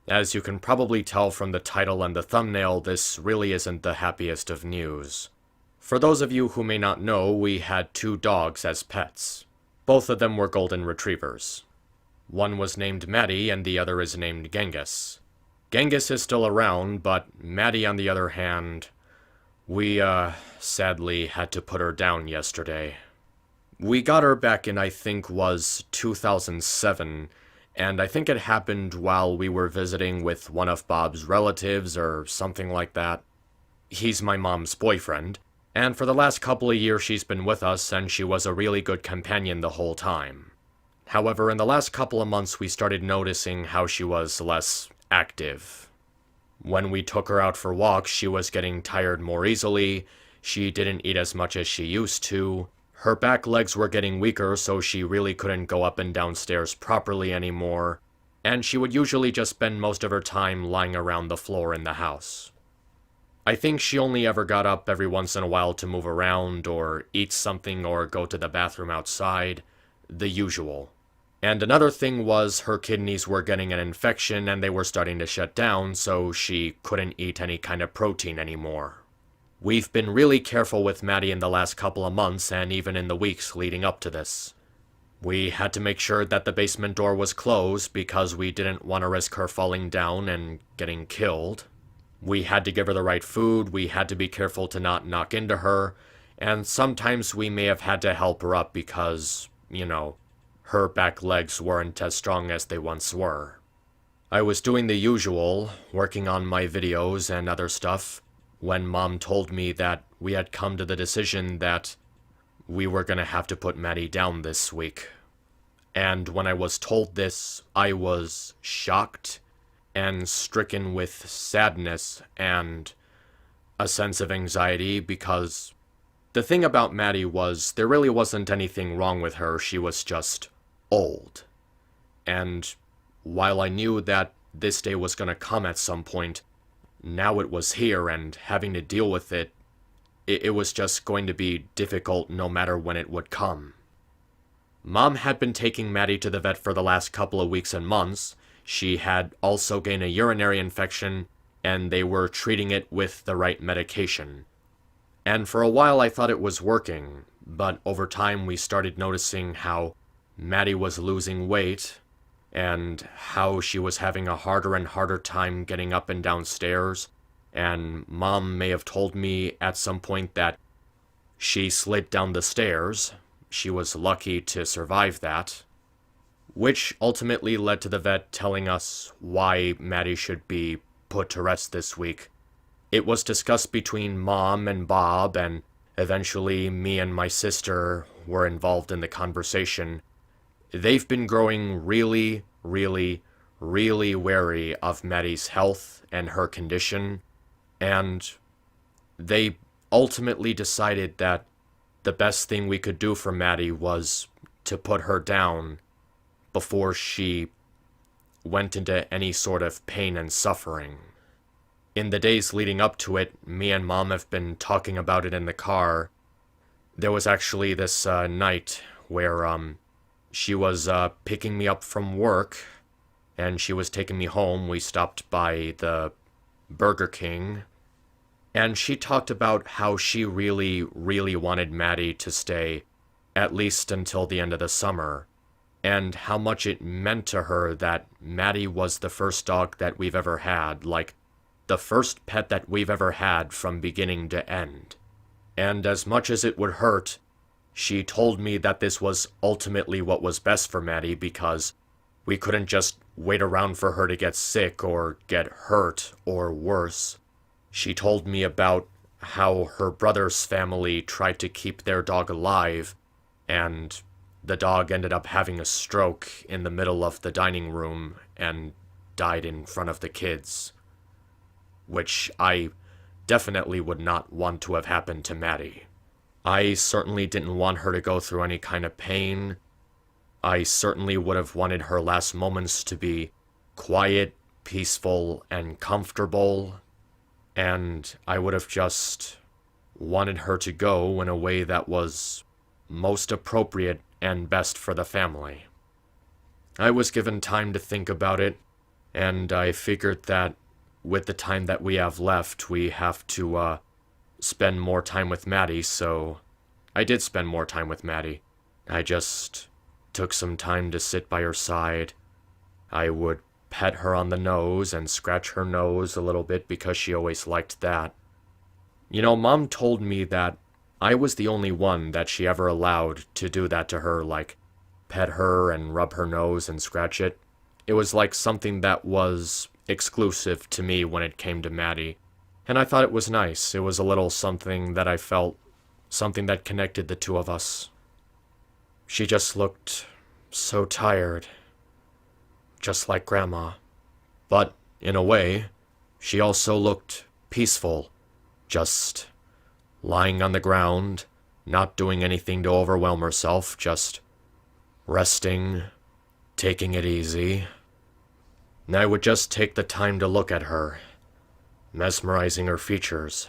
As you can probably tell from the title and the thumbnail, this really isn't the happiest of news. For those of you who may not know, we had two dogs as pets. Both of them were golden retrievers. One was named Maddie and the other is named Genghis. Genghis is still around, but Maddie on the other hand, we sadly had to put her down yesterday. We got her back in I think was 2007, and I think it happened while we were visiting with one of Bob's relatives or something like that. He's my mom's boyfriend, and for the last couple of years she's been with us and she was a really good companion the whole time. However, in the last couple of months we started noticing how she was less active. When we took her out for walks, she was getting tired more easily, she didn't eat as much as she used to, her back legs were getting weaker so she really couldn't go up and down stairs properly anymore, and she would usually just spend most of her time lying around the floor in the house. I think she only ever got up every once in a while to move around or eat something or go to the bathroom outside, the usual. And another thing was her kidneys were getting an infection and they were starting to shut down, so she couldn't eat any kind of protein anymore. We've been really careful with Maddie in the last couple of months and even in the weeks leading up to this. We had to make sure that the basement door was closed because we didn't want to risk her falling down and getting killed. We had to give her the right food, we had to be careful to not knock into her, and sometimes we may have had to help her up because, her back legs weren't as strong as they once were. I was doing the usual, working on my videos and other stuff, when Mom told me that we had come to the decision that we were gonna have to put Maddie down this week. And when I was told this, I was shocked and stricken with sadness and a sense of anxiety because the thing about Maddie was there really wasn't anything wrong with her, she was just old. And while I knew that this day was gonna come at some point, now it was here and having to deal with it, it was just going to be difficult no matter when it would come. Mom had been taking Maddie to the vet for the last couple of weeks and months. She had also gained a urinary infection, and they were treating it with the right medication. And for a while I thought it was working, but over time we started noticing how Maddie was losing weight, and how she was having a harder and harder time getting up and down stairs, and Mom may have told me at some point that she slid down the stairs. She was lucky to survive that, which ultimately led to the vet telling us why Maddie should be put to rest this week. It was discussed between Mom and Bob, and eventually me and my sister were involved in the conversation. They've been growing really, really, really wary of Maddie's health and her condition, and they ultimately decided that the best thing we could do for Maddie was to put her down before she went into any sort of pain and suffering. In the days leading up to it, me and Mom have been talking about it in the car. There was actually this night where she was picking me up from work, and she was taking me home. We stopped by the Burger King, and she talked about how she really, really wanted Maddie to stay at least until the end of the summer, and how much it meant to her that Maddie was the first dog that we've ever had, like the first pet that we've ever had from beginning to end. And as much as it would hurt, she told me that this was ultimately what was best for Maddie because we couldn't just wait around for her to get sick or get hurt or worse. She told me about how her brother's family tried to keep their dog alive, and the dog ended up having a stroke in the middle of the dining room and died in front of the kids, which I definitely would not want to have happened to Maddie. I certainly didn't want her to go through any kind of pain. I certainly would have wanted her last moments to be quiet, peaceful, and comfortable, and I would have just wanted her to go in a way that was most appropriate and best for the family. I was given time to think about it, and I figured that with the time that we have left, we have to, spend more time with Maddie, so I did spend more time with Maddie. I just took some time to sit by her side. I would pet her on the nose and scratch her nose a little bit because she always liked that. You know, Mom told me that I was the only one that she ever allowed to do that to her, like pet her and rub her nose and scratch it. It was like something that was exclusive to me when it came to Maddie. And I thought it was nice. It was a little something that I felt, something that connected the two of us. She just looked so tired. Just like Grandma. But, in a way, she also looked peaceful. Just lying on the ground, not doing anything to overwhelm herself, just resting, taking it easy. And I would just take the time to look at her, mesmerizing her features,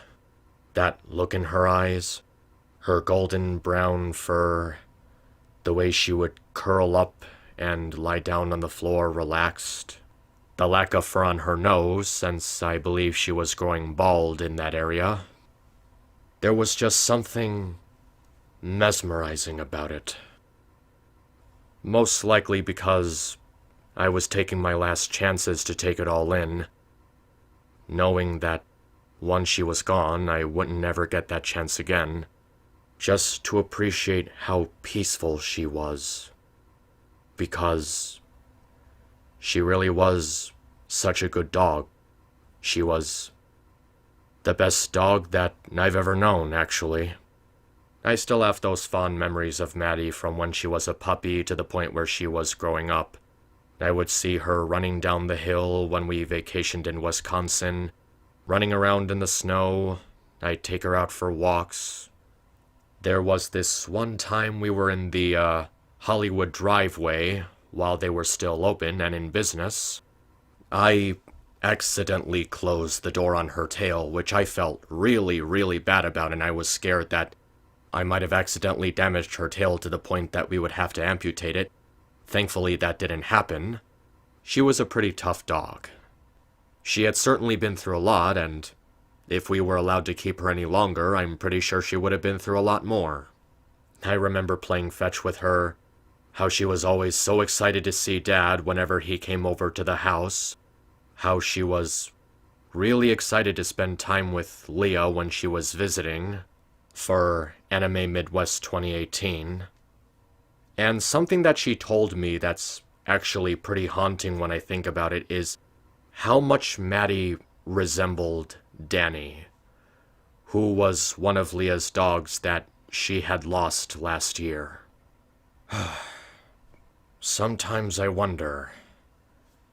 that look in her eyes, her golden brown fur, the way she would curl up and lie down on the floor relaxed, the lack of fur on her nose, since I believe she was growing bald in that area. There was just something mesmerizing about it. Most likely because I was taking my last chances to take it all in, knowing that once she was gone, I wouldn't ever get that chance again, just to appreciate how peaceful she was. Because she really was such a good dog. She was the best dog that I've ever known, actually. I still have those fond memories of Maddie from when she was a puppy to the point where she was growing up. I would see her running down the hill when we vacationed in Wisconsin, running around in the snow. I'd take her out for walks. There was this one time we were in the Hollywood driveway while they were still open and in business. I accidentally closed the door on her tail, which I felt really, really bad about, and I was scared that I might have accidentally damaged her tail to the point that we would have to amputate it. Thankfully, that didn't happen. She was a pretty tough dog. She had certainly been through a lot, and if we were allowed to keep her any longer, I'm pretty sure she would have been through a lot more. I remember playing fetch with her, how she was always so excited to see Dad whenever he came over to the house, how she was really excited to spend time with Leah when she was visiting for Anime Midwest 2018. And something that she told me that's actually pretty haunting when I think about it is how much Maddie resembled Danny, who was one of Leah's dogs that she had lost last year. Sometimes I wonder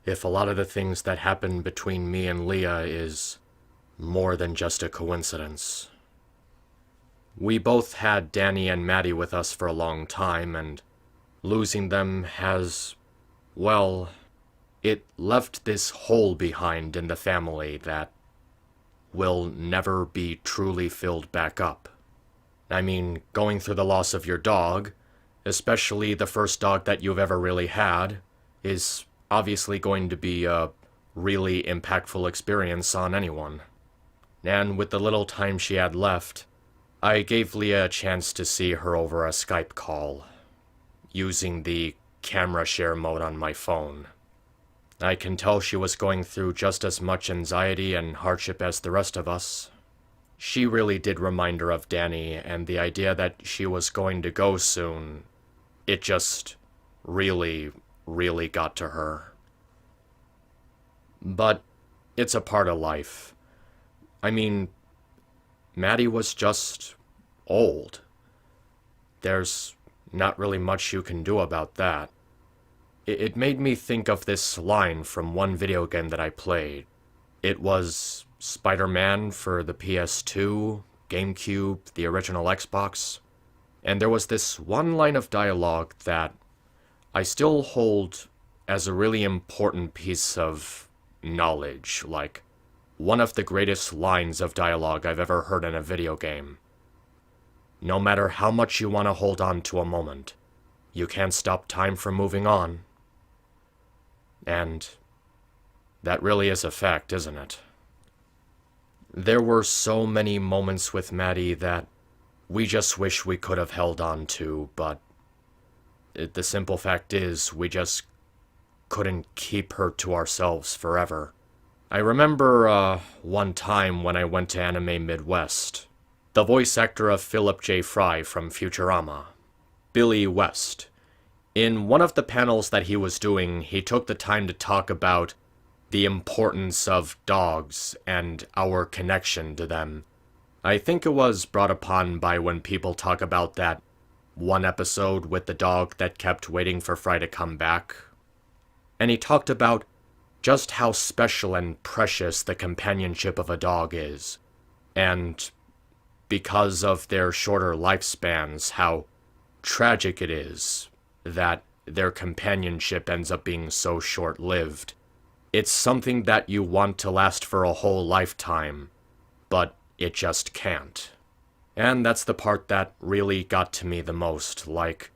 if a lot of the things that happened between me and Leah is more than just a coincidence. We both had Danny and Maddie with us for a long time, and losing them has, well, it left this hole behind in the family that will never be truly filled back up. I mean, going through the loss of your dog, especially the first dog that you've ever really had, is obviously going to be a really impactful experience on anyone. And with the little time she had left, I gave Leah a chance to see her over a Skype call, using the camera share mode on my phone. I can tell she was going through just as much anxiety and hardship as the rest of us. She really did remind her of Danny, and the idea that she was going to go soon, it just really, really got to her. But it's a part of life. I mean, Maddie was just old. There's not really much you can do about that. It made me think of this line from one video game that I played. It was Spider-Man for the PS2, GameCube, the original Xbox. And there was this one line of dialogue that I still hold as a really important piece of knowledge, like one of the greatest lines of dialogue I've ever heard in a video game. No matter how much you want to hold on to a moment, you can't stop time from moving on. And That really is a fact, isn't it? There were so many moments with Maddie that we just wish we could have held on to, but the simple fact is we just couldn't keep her to ourselves forever. I remember one time when I went to Anime Midwest. The voice actor of Philip J. Fry from Futurama, Billy West. In one of the panels that he was doing, he took the time to talk about the importance of dogs and our connection to them. I think it was brought upon by when people talk about that one episode with the dog that kept waiting for Fry to come back. And he talked about just how special and precious the companionship of a dog is. And because of their shorter lifespans, how tragic it is that their companionship ends up being so short-lived. It's something that you want to last for a whole lifetime, but it just can't. And that's the part that really got to me the most. Like,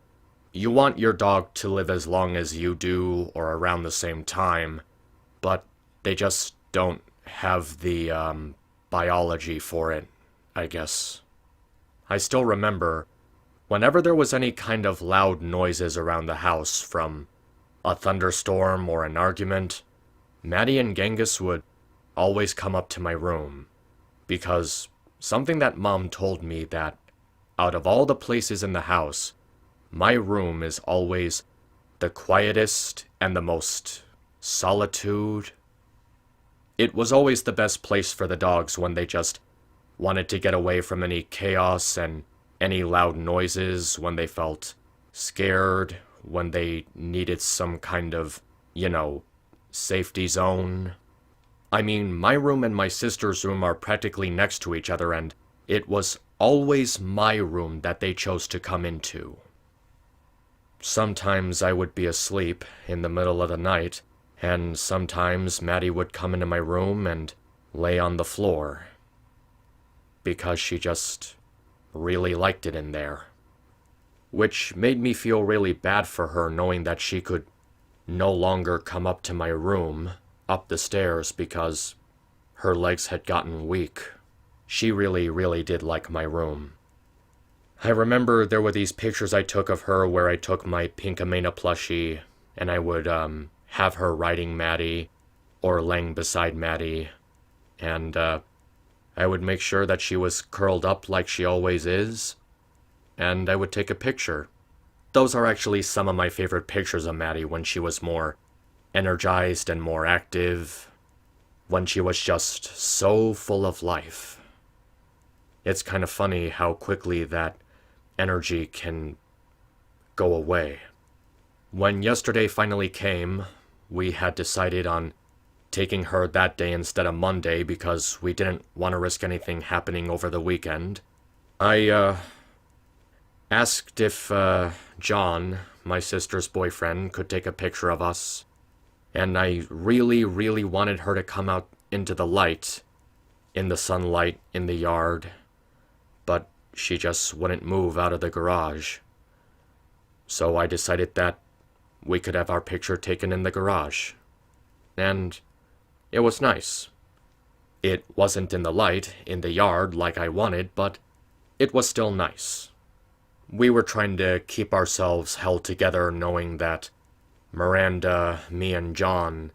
you want your dog to live as long as you do, or around the same time, but they just don't have the biology for it, I guess. I still remember, whenever there was any kind of loud noises around the house, from a thunderstorm or an argument, Maddie and Genghis would always come up to my room, because something that Mom told me that out of all the places in the house, my room is always the quietest and the most solitude. It was always the best place for the dogs when they just wanted to get away from any chaos and any loud noises, when they felt scared, when they needed some kind of, safety zone. I mean, my room and my sister's room are practically next to each other, and it was always my room that they chose to come into. Sometimes I would be asleep in the middle of the night, and sometimes Maddie would come into my room and lay on the floor, because she just really liked it in there. Which made me feel really bad for her, knowing that she could no longer come up to my room, up the stairs, because her legs had gotten weak. She really, really did like my room. I remember there were these pictures I took of her where I took my Pinkamena plushie, and I would have her riding Maddie, or laying beside Maddie, and I would make sure that she was curled up like she always is, and I would take a picture. Those are actually some of my favorite pictures of Maddie when she was more energized and more active, when she was just so full of life. It's kind of funny how quickly that energy can go away. When yesterday finally came, we had decided on taking her that day instead of Monday because we didn't want to risk anything happening over the weekend. I asked if John, my sister's boyfriend, could take a picture of us, and I really, really wanted her to come out into the light, in the sunlight, in the yard, but she just wouldn't move out of the garage. So I decided that we could have our picture taken in the garage. And it was nice. It wasn't in the light, in the yard, like I wanted, but it was still nice. We were trying to keep ourselves held together, knowing that Miranda, me, and John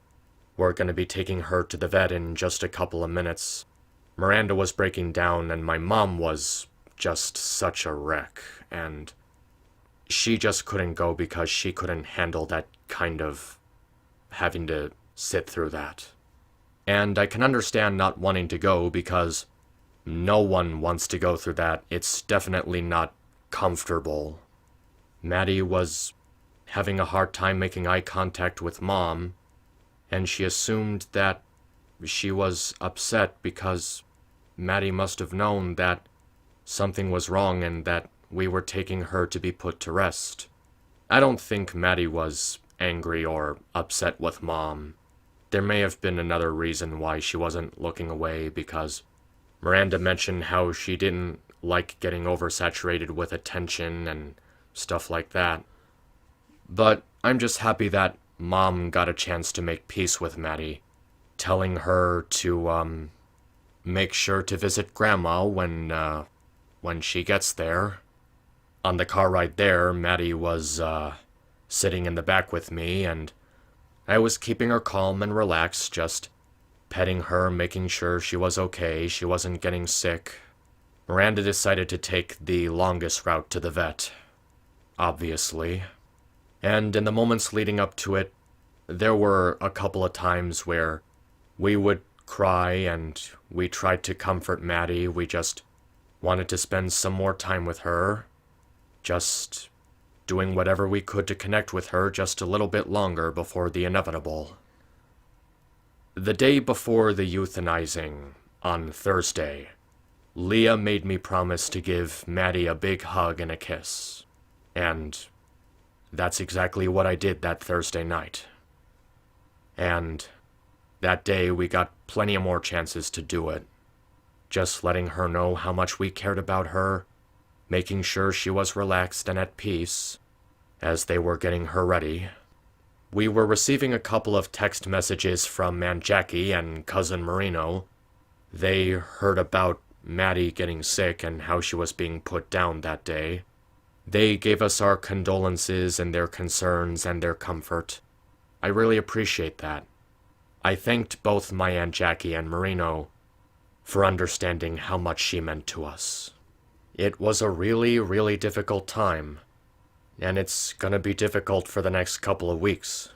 were going to be taking her to the vet in just a couple of minutes. Miranda was breaking down, and my mom was just such a wreck, and she just couldn't go because she couldn't handle that kind of having to sit through that. And I can understand not wanting to go because no one wants to go through that. It's definitely not comfortable. Maddie was having a hard time making eye contact with Mom, and she assumed that she was upset because Maddie must have known that something was wrong and that we were taking her to be put to rest. I don't think Maddie was angry or upset with Mom. There may have been another reason why she wasn't looking away, because Miranda mentioned how she didn't like getting oversaturated with attention and stuff like that. But I'm just happy that Mom got a chance to make peace with Maddie, telling her to, make sure to visit Grandma when she gets there. On the car ride there, Maddie was, sitting in the back with me, and I was keeping her calm and relaxed, just petting her, making sure she was okay, she wasn't getting sick. Miranda decided to take the longest route to the vet, obviously. And in the moments leading up to it, there were a couple of times where we would cry and we tried to comfort Maddie. We just wanted to spend some more time with her, just doing whatever we could to connect with her just a little bit longer before the inevitable. The day before the euthanizing, on Thursday, Leah made me promise to give Maddie a big hug and a kiss. And that's exactly what I did that Thursday night. And that day we got plenty of more chances to do it. Just letting her know how much we cared about her, making sure she was relaxed and at peace as they were getting her ready. We were receiving a couple of text messages from Aunt Jackie and Cousin Marino. They heard about Maddie getting sick and how she was being put down that day. They gave us our condolences and their concerns and their comfort. I really appreciate that. I thanked both my Aunt Jackie and Marino for understanding how much she meant to us. It was a really, really difficult time, and it's gonna be difficult for the next couple of weeks.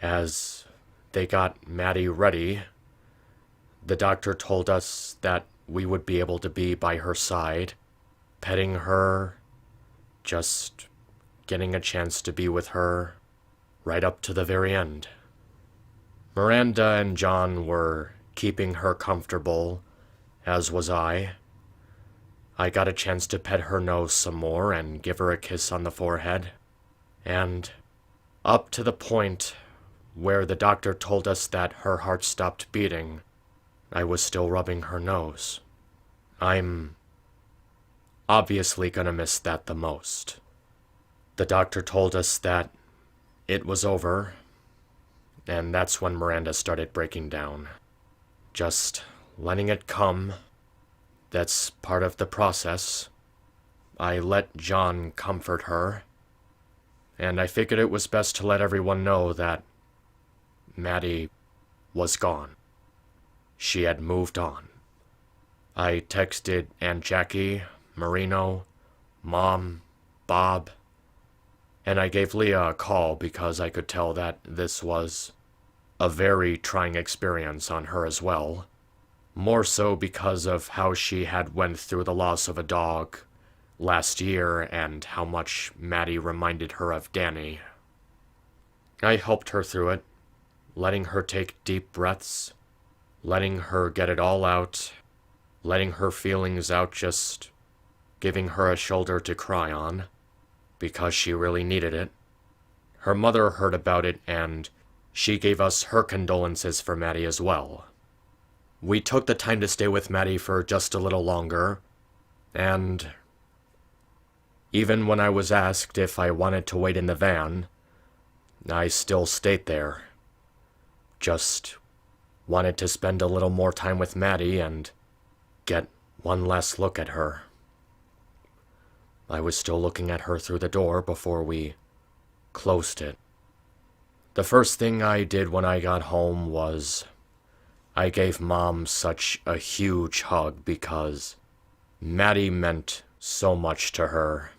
As they got Maddie ready, the doctor told us that we would be able to be by her side, petting her, just getting a chance to be with her right up to the very end. Miranda and John were keeping her comfortable, as was I. I got a chance to pet her nose some more and give her a kiss on the forehead. And up to the point where the doctor told us that her heart stopped beating, I was still rubbing her nose. I'm obviously gonna miss that the most. The doctor told us that it was over, and that's when Miranda started breaking down. Just letting it come. That's part of the process. I let John comfort her, and I figured it was best to let everyone know that Maddie was gone. She had moved on. I texted Aunt Jackie, Marino, Mom, Bob, and I gave Leah a call because I could tell that this was a very trying experience on her as well. More so because of how she had went through the loss of a dog last year and how much Maddie reminded her of Danny. I helped her through it, letting her take deep breaths, letting her get it all out, letting her feelings out, just giving her a shoulder to cry on, because she really needed it. Her mother heard about it and she gave us her condolences for Maddie as well. We took the time to stay with Maddie for just a little longer, and even when I was asked if I wanted to wait in the van, I still stayed there. Just wanted to spend a little more time with Maddie and get one last look at her. I was still looking at her through the door before we closed it. The first thing I did when I got home was I gave Mom such a huge hug because Maddie meant so much to her.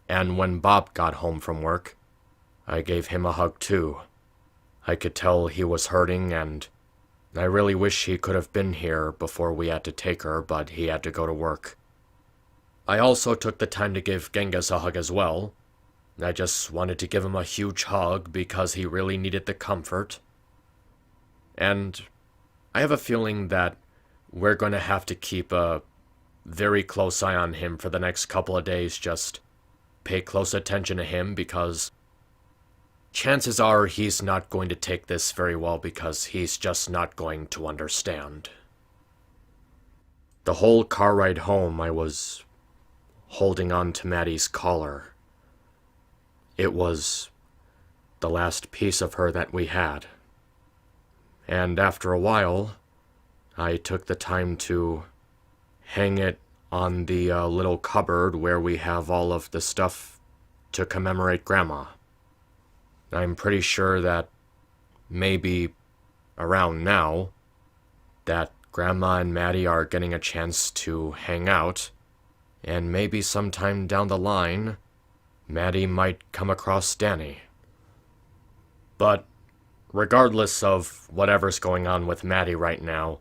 And when Bob got home from work, I gave him a hug too. I could tell he was hurting, and I really wish he could have been here before we had to take her, but he had to go to work. I also took the time to give Genghis a hug as well. I just wanted to give him a huge hug because he really needed the comfort. And I have a feeling that we're going to have to keep a very close eye on him for the next couple of days. Just pay close attention to him because chances are he's not going to take this very well because he's just not going to understand. The whole car ride home, I was holding on to Maddie's collar. It was the last piece of her that we had. And after a while, I took the time to hang it on the little cupboard where we have all of the stuff to commemorate Grandma. I'm pretty sure that maybe around now, that Grandma and Maddie are getting a chance to hang out, and maybe sometime down the line, Maddie might come across Danny. But regardless of whatever's going on with Maddie right now,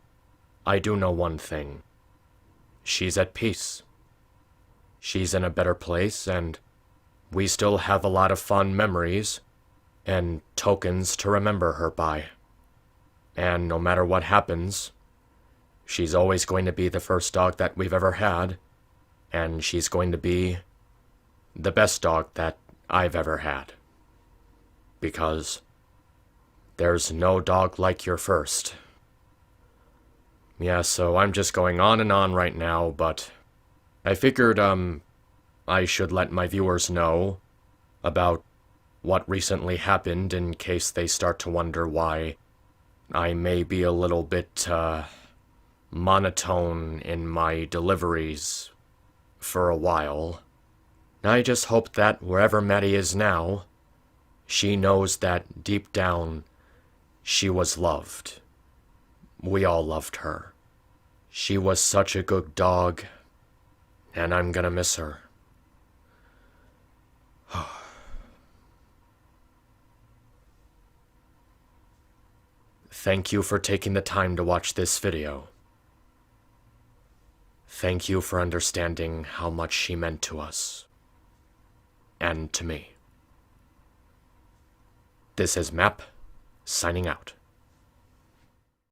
I do know one thing. She's at peace. She's in a better place, and we still have a lot of fond memories and tokens to remember her by. And no matter what happens, she's always going to be the first dog that we've ever had, and she's going to be the best dog that I've ever had. Because there's no dog like your first. Yeah, so I'm just going on and on right now, but I figured, I should let my viewers know about what recently happened in case they start to wonder why I may be a little bit, monotone in my deliveries for a while. I just hope that wherever Maddie is now, she knows that deep down, she was loved. We all loved her. She was such a good dog, and I'm gonna miss her. Thank you for taking the time to watch this video. Thank you for understanding how much she meant to us. And to me. This is Map, signing out.